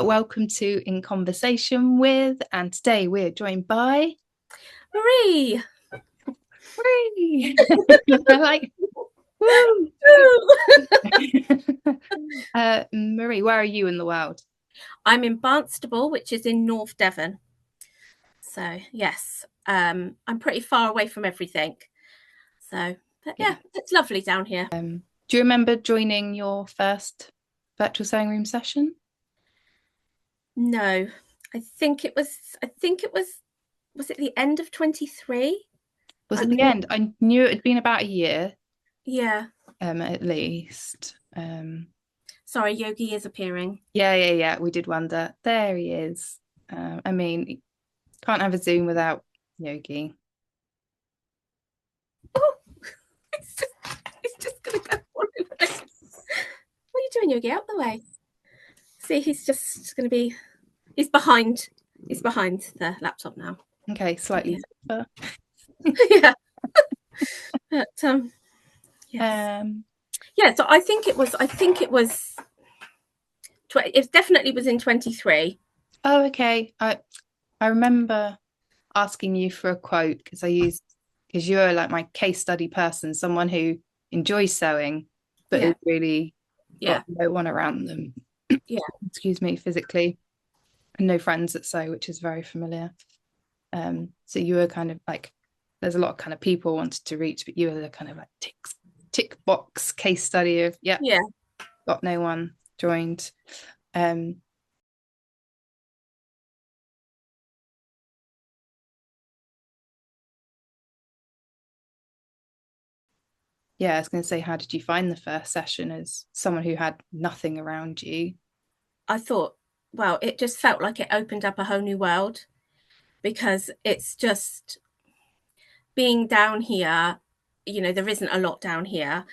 welcome to In Conversation With, and today we're joined by Marie. Marie. I like, woo. Marie, where are you in the world? I'm in Barnstable, which is in North Devon. So yes, I'm pretty far away from everything. So, but yeah, it's lovely down here. Do you remember joining your first virtual sewing room session? No, I think it was. Was it the end of 23? Was I it the mean, end? I knew it had been about a year, yeah. at least. Sorry, Yogi is appearing. Yeah. We did wonder. There he is. I mean, can't have a Zoom without Yogi. Oh, it's just gonna go all over. What are you doing, Yogi? Out the way. See, he's just gonna be. He's behind. He's behind the laptop now. Okay, slightly safer. Yeah. But yes. Um, Yeah, so it definitely was in 23. oh, okay. I remember asking you for a quote because you're like my case study person, someone who enjoys sewing, but has Yeah, really yeah, got no one around them, yeah. excuse me, physically, and no friends that sew, which is very familiar. So you were kind of like, there's a lot of kind of people wanted to reach, but you were the kind of like tick box case study of, yeah, Yeah. got no one joined. Um, yeah, I was going to say, how did you find the first session as someone who had nothing around you? I thought, well, it just felt like it opened up a whole new world because it's just being down here, there isn't a lot down here,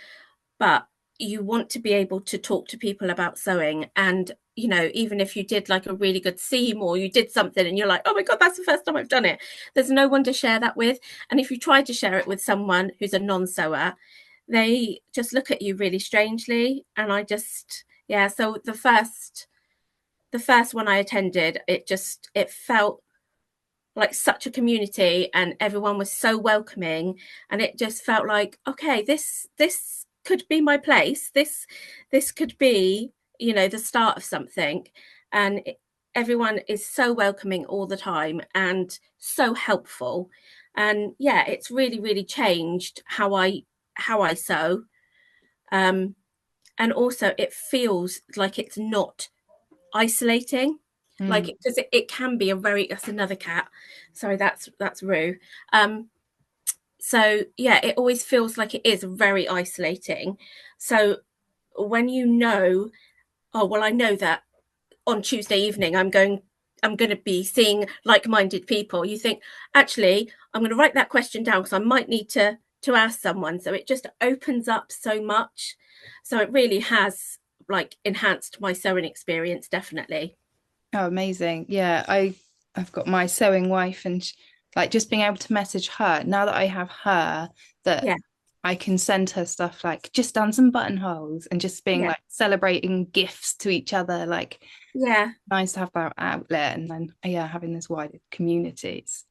but you want to be able to talk to people about sewing. And, even if you did like a really good seam or you did something and you're like, oh my God, that's the first time I've done it, there's no one to share that with. And if you try to share it with someone who's a non sewer, they just look at you really strangely. And yeah, so the first one I attended, it felt like such a community and everyone was so welcoming, and it just felt like, okay, this could be my place. This could be, the start of something. And everyone is so welcoming all the time and so helpful. And yeah, it's really, really changed how I sew. um and also it feels like it's not isolating, like, Mm. because it can be a very, that's another cat, sorry, that's Rue. So yeah, it always feels like it is very isolating. So when oh well, I know that on Tuesday evening I'm going to be seeing like-minded people, you think, actually, I'm going to write that question down because I might need to ask someone. So it just opens up so much. So it really has like enhanced my sewing experience, definitely. Oh, amazing. Yeah, I've got my sewing wife and like just being able to message her now that I have her, that Yeah, I can send her stuff like just done some buttonholes and just being yeah, like celebrating gifts to each other, like yeah. nice to have that outlet, and then yeah, having this wider communities.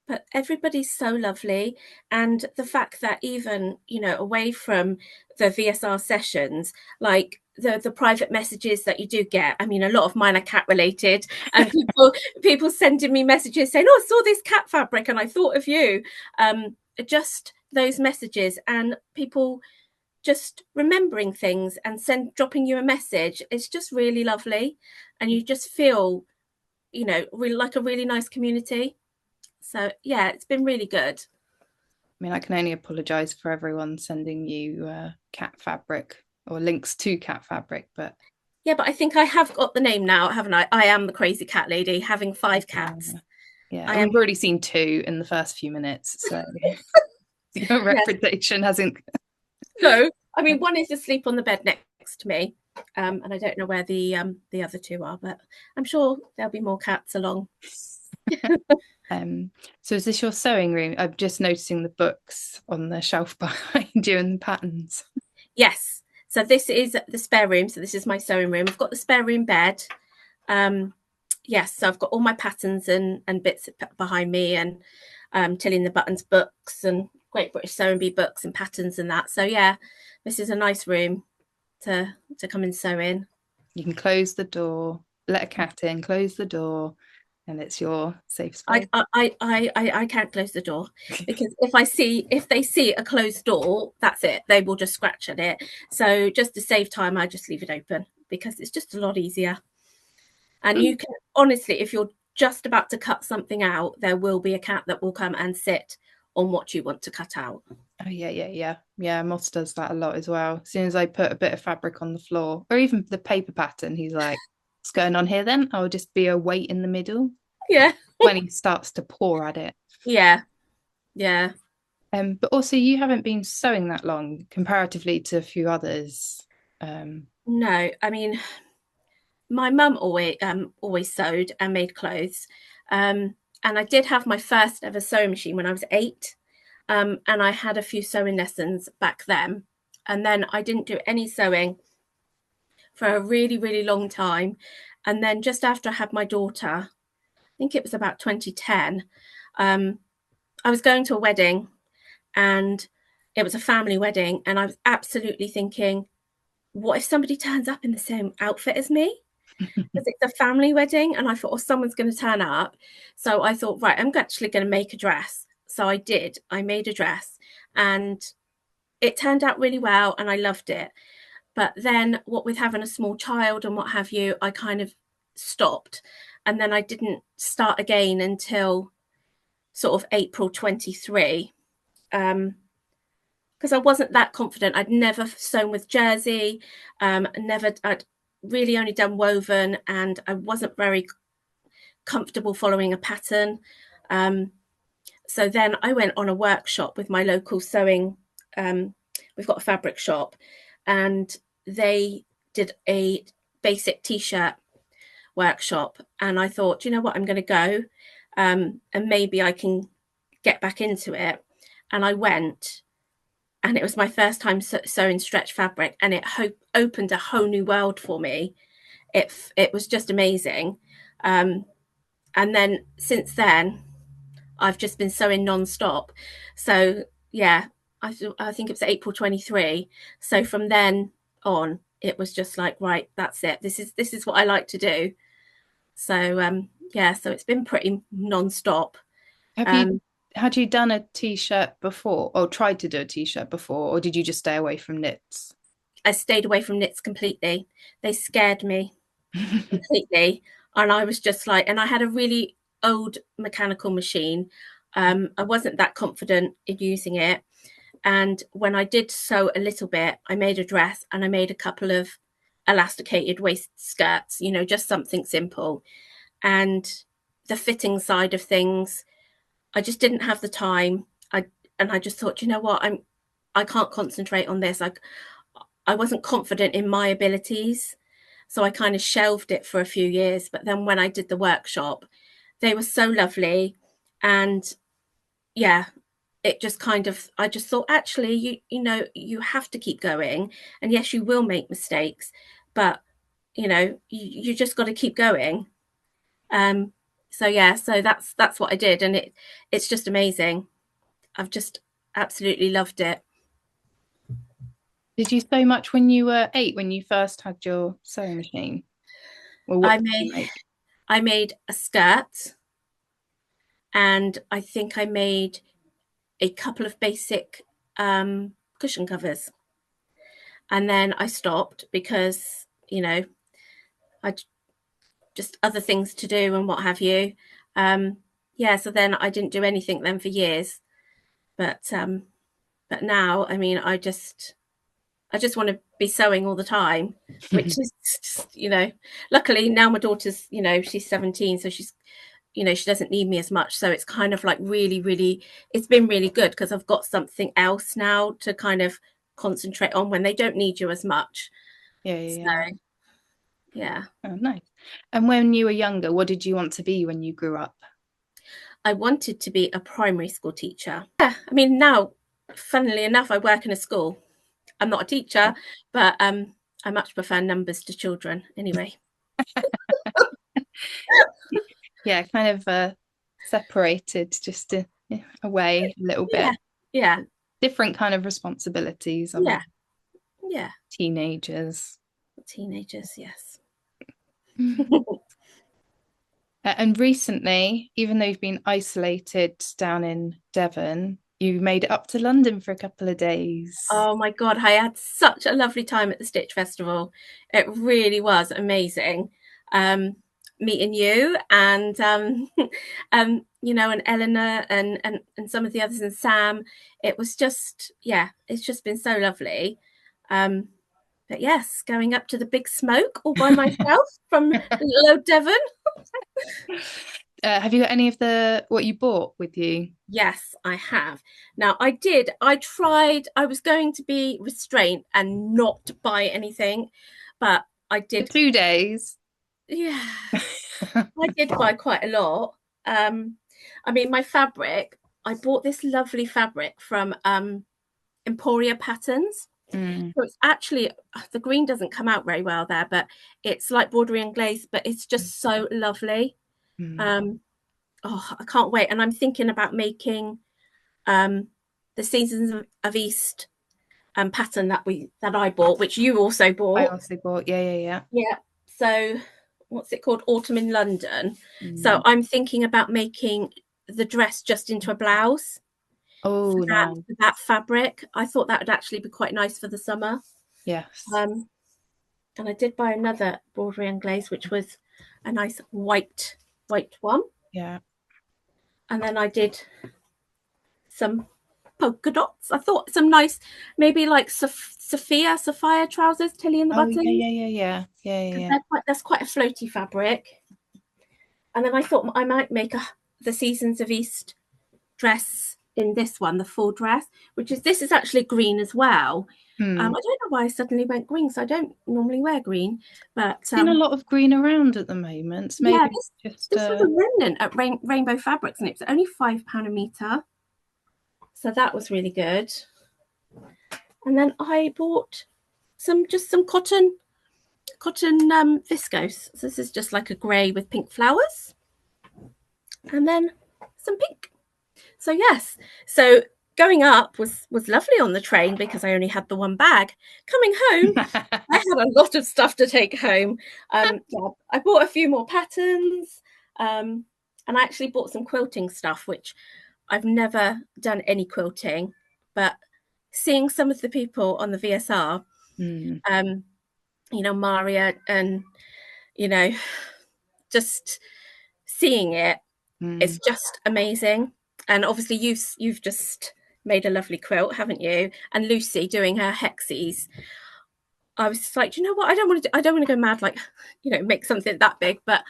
But everybody's so lovely. And the fact that even, away from the VSR sessions, like the private messages that you do get, I mean, a lot of mine are cat related, and people sending me messages saying, oh, I saw this cat fabric and I thought of you. Just those messages and people just remembering things and dropping you a message, it's just really lovely. And you just feel, really like a really nice community. So yeah, it's been really good. I mean, I can only apologize for everyone sending you cat fabric or links to cat fabric, but Yeah, but I think I have got the name now, haven't I? I am the crazy cat lady, having 5 cats. yeah, I am. we've already seen two in the first few minutes, so your Yes. reputation hasn't. No. I mean, one is asleep on the bed next to me, and I don't know where the other two are, but I'm sure there'll be more cats along. Um, so is this your sewing room? I'm just noticing the books on the shelf behind you and the patterns. Yes. So this is the spare room. So this is my sewing room. I've got the spare room bed. Yes, so I've got all my patterns and bits behind me, and Tilly and the Buttons books and Great British Sewing Bee books and patterns and that. So yeah, this is a nice room to come and sew in. You can close the door, let a cat in, close the door, and it's your safe I space. I can't close the door because if they see a closed door, that's it. They will just scratch at it. So just to save time, I just leave it open because it's just a lot easier. And you can honestly, if you're just about to cut something out, there will be a cat that will come and sit on what you want to cut out. Oh yeah, yeah, yeah. Yeah, Moss does that a lot as well. As soon as I put a bit of fabric on the floor, or even the paper pattern, he's like, what's going on here then? I'll just be a weight in the middle Yeah. when he starts to paw at it. Yeah. Yeah. But also you haven't been sewing that long comparatively to a few others. No, I mean, my mum always sewed and made clothes. And I did have my first ever sewing machine when I was 8. And I had a few sewing lessons back then. And then I didn't do any sewing for a really, really long time. And then just after I had my daughter, I think it was about 2010, um, I was going to a wedding, and it was a family wedding. And I was absolutely thinking, what if somebody turns up in the same outfit as me? Because it's a family wedding, and I thought, oh, someone's going to turn up. So I thought, right, I'm actually going to make a dress. So I did. I made a dress, and it turned out really well, and I loved it. But then, what with having a small child and what have you, I kind of stopped. And then I didn't start again until sort of April 23. Because I wasn't that confident. I'd never sewn with jersey, I'd really only done woven, and I wasn't very comfortable following a pattern. Um, so then I went on a workshop with my local sewing. We've got a fabric shop, and they did a basic t-shirt workshop. And I thought, you know what, I'm going to go, and maybe I can get back into it. And I went, and it was my first time sewing stretch fabric, and it opened a whole new world for me. It was just amazing. Um, and then since then, I've just been sewing non-stop. So yeah, I think it was April 23. So from then on, it was just like, right, that's it. This is what I like to do. So yeah, so it's been pretty non-stop. Have you Um, had you done a t-shirt before or tried to do a t-shirt before, or did you just stay away from knits? I stayed away from knits completely. They scared me completely. And I was just like, and I had a really old mechanical machine. I wasn't that confident in using it. And when I did sew a little bit, I made a dress and I made a couple of elasticated waist skirts, just something simple. And the fitting side of things, I just didn't have the time. I just thought, you know what, I can't concentrate on this. I wasn't confident in my abilities. So I kind of shelved it for a few years. But then when I did the workshop, they were so lovely. And yeah, it just kind of, I just thought, actually, you have to keep going. And yes, you will make mistakes, but you just got to keep going. Um, so yeah, so that's what I did. And it's just amazing. I've just absolutely loved it. Did you sew much when you were 8, when you first had your sewing machine? Or what I did made you make? I made a skirt, and I think I made a couple of basic cushion covers. And then I stopped because, I just other things to do and what have you. Um, yeah, so then I didn't do anything then for years. But now, I mean, I just want to be sewing all the time, which is just, luckily now my daughter's, she's 17, so she doesn't need me as much. So it's kind of like really, really, it's been really good because I've got something else now to kind of concentrate on when they don't need you as much. Yeah, yeah, So yeah. yeah, Oh, nice. And when you were younger, what did you want to be when you grew up? I wanted to be a primary school teacher. Yeah, I mean, now, funnily enough, I work in a school. I'm not a teacher, but I much prefer numbers to children anyway. Yeah, kind of separated just away a little Yeah, bit. yeah, Different kind of responsibilities, I mean, yeah, yeah. teenagers. Teenagers, yes. And recently, even though you've been isolated down in Devon, you made it up to London for a couple of days. Oh my God, I had such a lovely time at the Stitch Festival. It really was amazing. Um, Meeting you and and Eleanor and some of the others and Sam. It was just, yeah, it's just been so lovely. Um, but yes, going up to the big smoke all by myself from low Devon. Have you got any of the what you bought with you? Yes, I have. Now, I was going to be restrained and not buy anything, but I For did, 2 days. yes, I did buy quite a lot. Um, I mean, my fabric, I bought this lovely fabric from Emporia Patterns. Mm, So it's actually, the green doesn't come out very well there, but it's like broderie and glaze, but it's just so lovely. mm. Um, oh, I can't wait. And I'm thinking about making um, the Seasons of East pattern that I bought, which you also I bought. also bought, yeah, yeah, Yeah. So what's it called? Autumn in London. yeah. So I'm thinking about making the dress just into a blouse Oh, nice. for that fabric. I thought that would actually be quite nice for the summer. Yes. Um, and I did buy another broderie and glaze, which was a nice white one. Yeah. And then I did some polka dots. I thought some nice, maybe like Sapphire trousers, Tilly and the Oh, yeah, buttons, yeah, yeah, yeah. Yeah, yeah, because yeah. that's quite a floaty fabric. And then I thought I might make the Seasons of East dress in this one, the full dress, which is this is actually green as well. Hmm. I don't know why I suddenly went green, so I don't normally wear green, but Seen a lot of green around at the moment. So yeah, maybe just this was a remnant at Rainbow Fabrics, and it was only £5 a meter, so that was really good. And then I bought some cotton viscose. So this is just like a grey with pink flowers, and then some pink. So yes, so going up was lovely on the train because I only had the one bag. Coming home, I had a lot of stuff to take home. Yeah, I bought a few more patterns, and I actually bought some quilting stuff, which I've never done any quilting, but seeing some of the people on the VSR, Hmm. um, Maria, and you know, just seeing it, Hmm. it's just amazing. And obviously, you've just made a lovely quilt, haven't you? And Lucy doing her hexies. I was just like, do you know what? I don't want to go mad, like, make something that big. But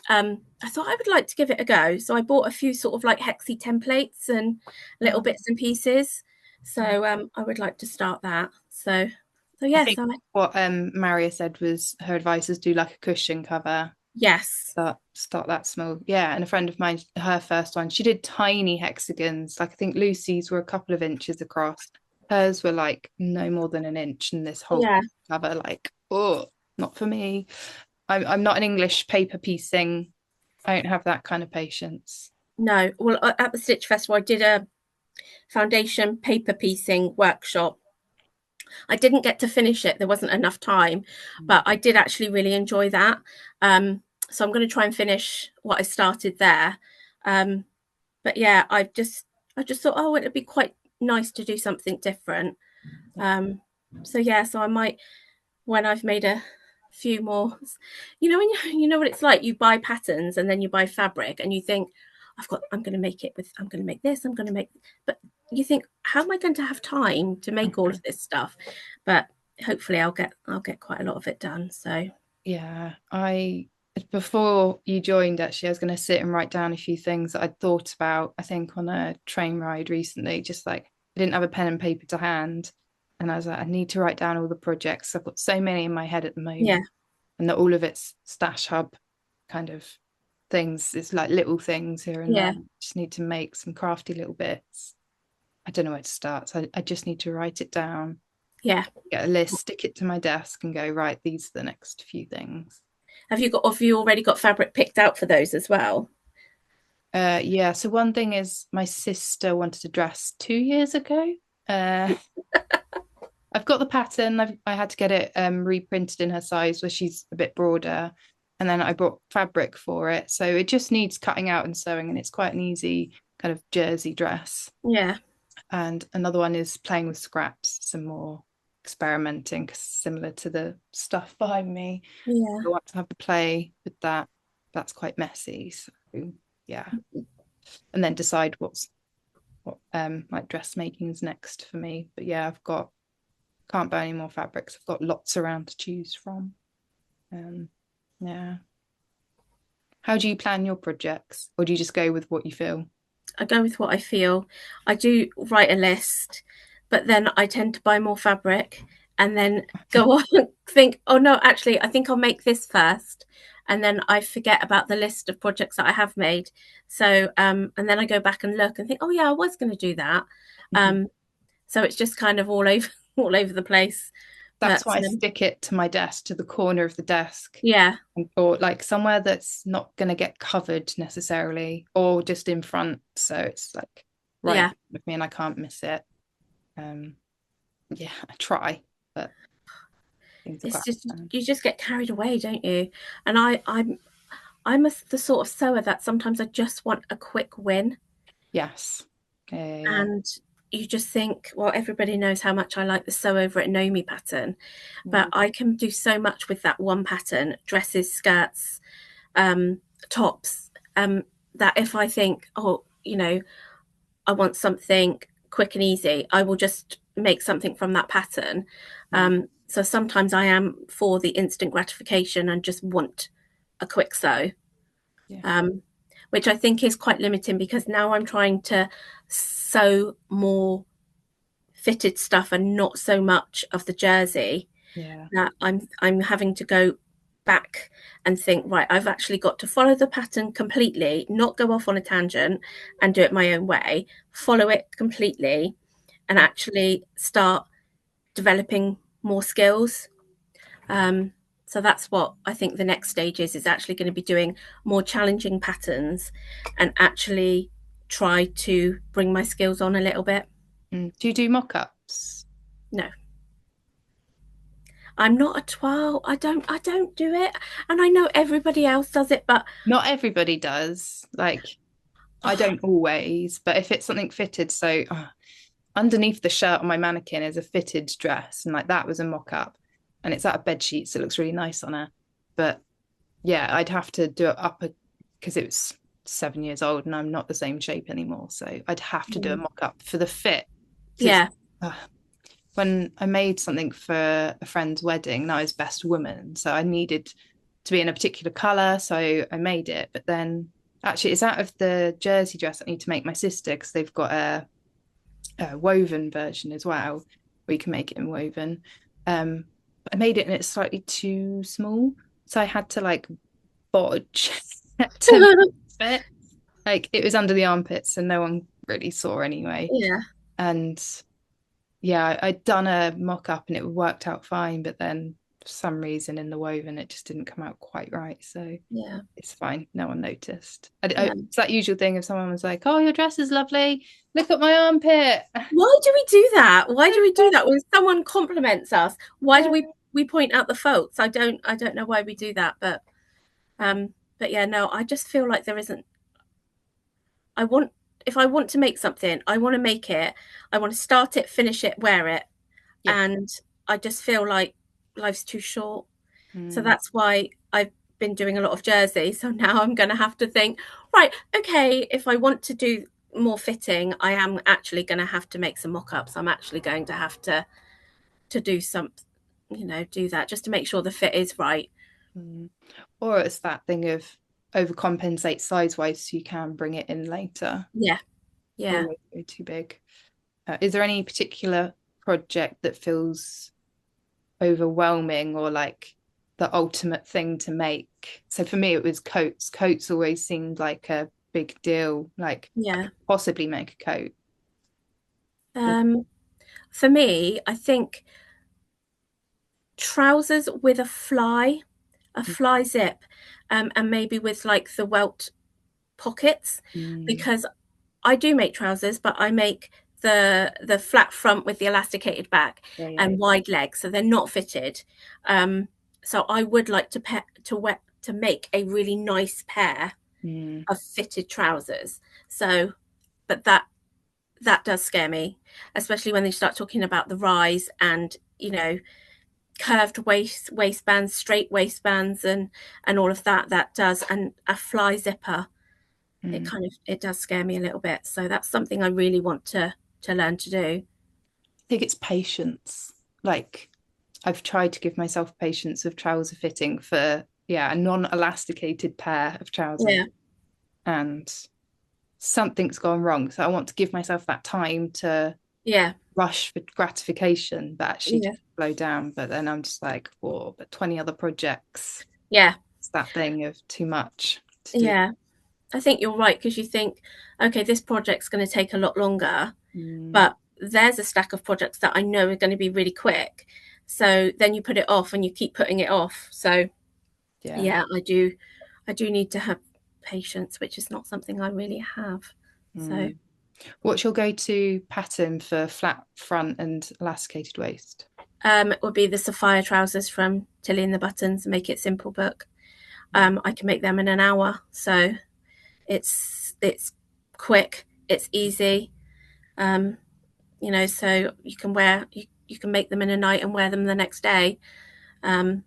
I thought I would like to give it a go. So I bought a few sort of like hexy templates and little Oh. bits and pieces. So I would like to start that. So I yes, think what Maria said was her advice is do like a cushion cover. yes, Start that small. Yeah. And a friend of mine, her first one, she did tiny hexagons. Like I think Lucy's were a couple of inches across. Hers were like no more than an inch, and this whole yeah. cover, like, oh, not for me. I'm not an English paper piecing. I don't have that kind of patience. No, well, at the Stitch Festival, I did a foundation paper piecing workshop. I didn't get to finish it. There wasn't enough time, but I did actually really enjoy that. So I'm going to try and finish what I started there. Um, but yeah, I just thought, oh, it'd be quite nice to do something different. Um, so yeah, so I might when I've made a few more. When you know what it's like. You buy patterns and then you buy fabric, and you think, I'm going to make it with. I'm going to make this. I'm going to make. But you think, how am I going to have time to make all of this stuff? But hopefully, I'll get quite a lot of it done. So Yeah, I before you joined, actually, I was going to sit and write down a few things that I'd thought about, I think, on a train ride recently. Just like I didn't have a pen and paper to hand. And I was like, I need to write down all the projects. I've got so many in my head at the yeah, moment, and that all of it's stash hub kind of things. It's like little things here and there. yeah, Just need to make some crafty little bits. I don't know where to start. So I just need to write it down, yeah. get a list, stick it to my desk, and go, right, these are the next few things. Have you already got fabric picked out for those as well? Yeah, so one thing is my sister wanted a dress 2 years ago. Uh, I've got the pattern. I had to get it reprinted in her size where she's a bit broader. And then I bought fabric for it. So it just needs cutting out and sewing, and it's quite an easy kind of jersey dress. Yeah, And another one is playing with scraps, some more experimenting, similar to the stuff behind me. yeah. I want to have a play with that. That's quite messy. So yeah. And then decide what like dressmaking is next for me. But yeah, I've got can't buy any more fabrics. I've got lots around to choose from. Um, yeah. How do you plan your projects, or do you just go with what you feel? I go with what I feel. I do write a list, but then I tend to buy more fabric and then go on and think, oh no, actually, I think I'll make this first. And then I forget about the list of projects that I have made. So, and then I go back and look and think, oh yeah, I was going to do that. Mhm. Um, so it's just kind of all over, all over the place. That's But why I stick it to my desk, to the corner of the desk, yeah, or like somewhere that's not going to get covered necessarily, or just in front. So it's like right in yeah. front of me and I can't miss it. Um, yeah, I try, but things have It's got just to happen. you just get carried away, don't you? And I'm the sort of sewer that sometimes I just want a quick win. Yes. Yeah. And you just think, well, everybody knows how much I like the sew over at Nomi pattern, but Mm, I can do so much with that one pattern, dresses, skirts, um, tops, that if I think, oh, I want something quick and easy, I will just make something from that pattern. mm, So sometimes I am for the instant gratification and just want a quick sew, yeah. um, which I think is quite limiting because now I'm trying to sew more fitted stuff and not so much of the jersey, Yeah. that I'm having to go back and think, right, I've actually got to follow the pattern completely, not go off on a tangent and do it my own way, follow it completely and actually start developing more skills. Um, so that's what I think the next stage is actually going to be doing more challenging patterns and actually try to bring my skills on a little bit. Do you do mock-ups? No, I'm not a twirl. I don't do it. And I know everybody else does it, but Not everybody does. Like, I oh, don't always, but if it's something fitted, so underneath the shirt on my mannequin is a fitted dress, and like that was a mock-up, and it's out of bed sheets. So it looks really nice on her. But yeah, I'd have to do it up because it was 7 years old, and I'm not the same shape anymore. So I'd have to do a mock-up for the fit because it's yeah, uh, when I made something for a friend's wedding, and I was best woman, so I needed to be in a particular color, so I made it. But then actually, it's out of the jersey dress I need to make my sister because they've got a woven version as well, where you can make it in woven. But I made it and it's slightly too small, so I had to like bodge to fit. Like it was under the armpits, and no one really saw anyway. yeah, And yeah, I'd done a mock up and it worked out fine, but then for some reason in the woven it just didn't come out quite right. So yeah. it's fine. No one noticed. No. It's that usual thing if someone was like, "Oh, your dress is lovely. Look at my armpit." Why do we do that? Why do we do that when someone compliments us? Why do we point out the faults? I don't know why we do that, but yeah, no, I just feel like there isn't. I want if I want to make something, I want to make it. I want to start it, finish it, wear it, Yeah. and I just feel like life's too short. So Mm, that's why I've been doing a lot of jersey. So now I'm going to have to think, right, okay, if I want to do more fitting, I am actually going to have to make some mock-ups. I'm actually going to have to do some, do that just to make sure the fit is right. mm. Or it's that thing of overcompensate size wise so you can bring it in later. Yeah, yeah. Always go too big. Is there any particular project that feels overwhelming or like the ultimate thing to make? So for me, it was coats. Coats always seemed like a big deal. Like I Yeah. could possibly make a coat. Um, for me, I think trousers with a fly a fly zip, and maybe with like the welt pockets, Mm. because I do make trousers, but I make the flat front with the elasticated back Yeah, yeah, and wide legs, so they're not fitted. Um, so I would like to make a really nice pair yeah. Mm. of fitted trousers. So, but that does scare me, especially when they start talking about the rise and, curved waistbands, straight waistbands, and all of that. That does, and a fly zipper. Mm. It does scare me a little bit. So that's something I really want to learn to do. I think it's patience. Like I've tried to give myself patience of trouser fitting for, yeah, a non-elasticated pair of trousers, Yeah, and something's gone wrong. So I want to give myself that time to yeah, rush for gratification, but actually yeah, just slow down. But then I'm just like, whoa, but 20 other projects. yeah, It's that thing of too much to do. yeah. I think you're right, because you think, okay, this project's going to take a lot longer, Mm, but there's a stack of projects that I know are going to be really quick. So then you put it off and you keep putting it off. So yeah. yeah, I do need to have patience, which is not something I really have. So Mm. What's your go-to pattern for flat front and elasticated waist? it would be the sapphire trousers from Tilly and the Buttons, Make It Simple book. I can make them in an hour, so it's quick, it's easy. Um, so you can make them in a night and wear them the next day. Um,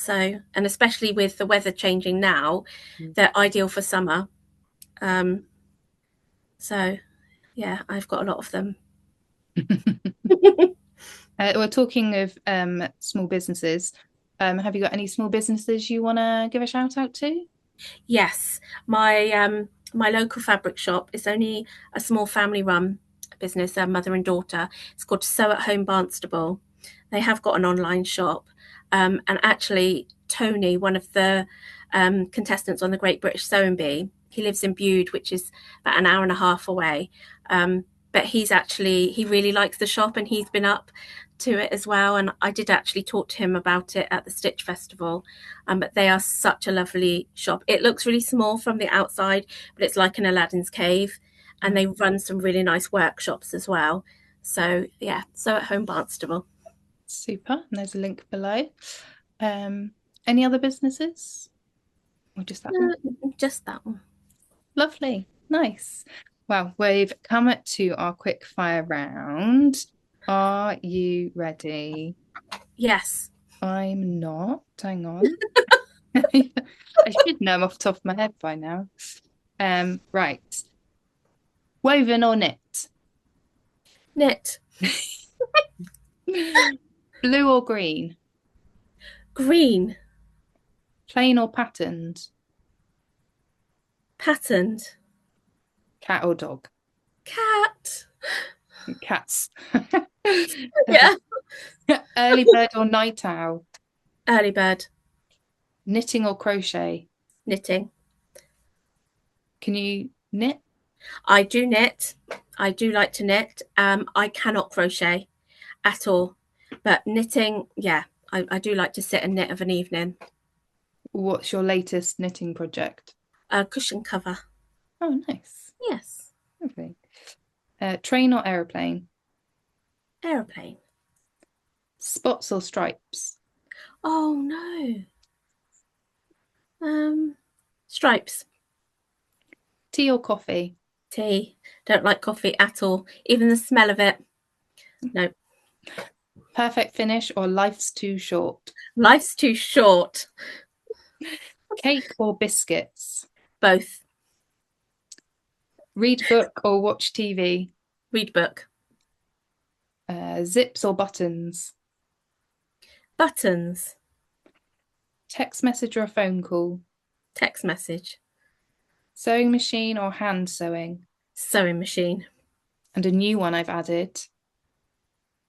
and especially with the weather changing now, Mm. they're ideal for summer. Um, so yeah, I've got a lot of them. We're talking of small businesses. Have you got any small businesses you want to give a shout out to? Yes, my local fabric shop is only a small family run business, mother and daughter. It's called Sew at Home Barnstable. They have got an online shop, and actually Tony, one of the contestants on the Great British Sewing Bee, he lives in Bude, which is about an hour and a half away. But he really likes the shop, and he's been up to it as well. And I did actually talk to him about it at the Stitch Festival. But they are such a lovely shop. It looks really small from the outside, but it's like an Aladdin's cave. And Oh, they run some really nice workshops as well. So yeah, so at Home Barnstable. super. And there's a link below. Um, any other businesses? Or just that one? No, just that one. Lovely. Nice. Well, we've come to our quick fire round. Are you ready? Yes. I'm not. Hang on. I should know them off the top of my head by now. Right. Woven or knit? Knit. Blue or green? Green. Plain or patterned? Patterned. Cat or dog? Cat. Cats. Yeah. Early bird or night owl? Early bird. Knitting or crochet? Knitting. Can you knit? I do knit. I do like to knit. I cannot crochet at all. But knitting, yeah, I do like to sit and knit of an evening. What's your latest knitting project? A cushion cover. Oh, nice. Yes. Lovely. Train or aeroplane? Aeroplane. Spots or stripes? Oh no. Stripes. Tea or coffee? Tea. Don't like coffee at all. Even the smell of it. No. Perfect finish or life's too short? Life's too short. Cake or biscuits? Both. Read book or watch TV? Read book. Zips or buttons? Buttons. Text message or a phone call? Text message. Sewing machine or hand sewing? Sewing machine. And a new one I've added.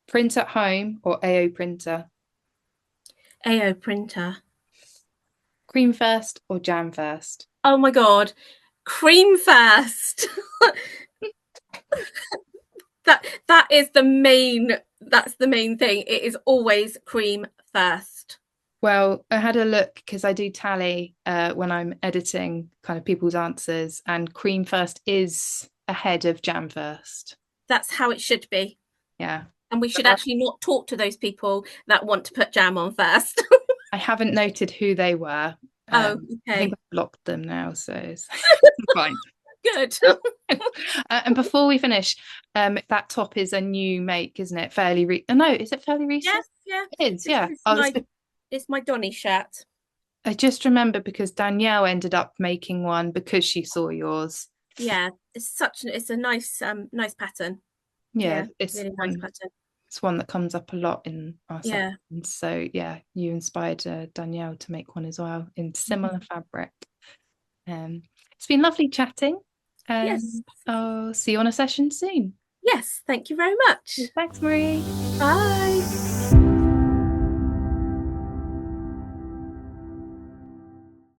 Print at home or AO printer? AO printer. Cream first or jam first? Oh my god. Cream first. That's the main thing. It is always cream first. Well, I had a look because I do tally when I'm editing kind of people's answers, and cream first is ahead of jam first. That's how it should be. Yeah. And we should actually not talk to those people that want to put jam on first. I haven't noted who they were. Oh, I think okay. I've blocked them now, so it's fine. Good. And before we finish, that top is a new make, isn't it? Fairly no, is it fairly recent? Yes, yeah. It is, This yeah. is Oh, my it's my Donny shirt. I just remember because Danielle ended up making one because she saw yours. Yeah, it's a nice pattern. Yeah, Yeah, really nice pattern. it's one that comes up a lot in our Yeah. sessions. So yeah, you inspired Danielle to make one as well in similar Mhm. fabric. It's been lovely chatting, Yes. and I'll see you on a session soon. Yes, thank you very much. Thanks, Marie. Bye.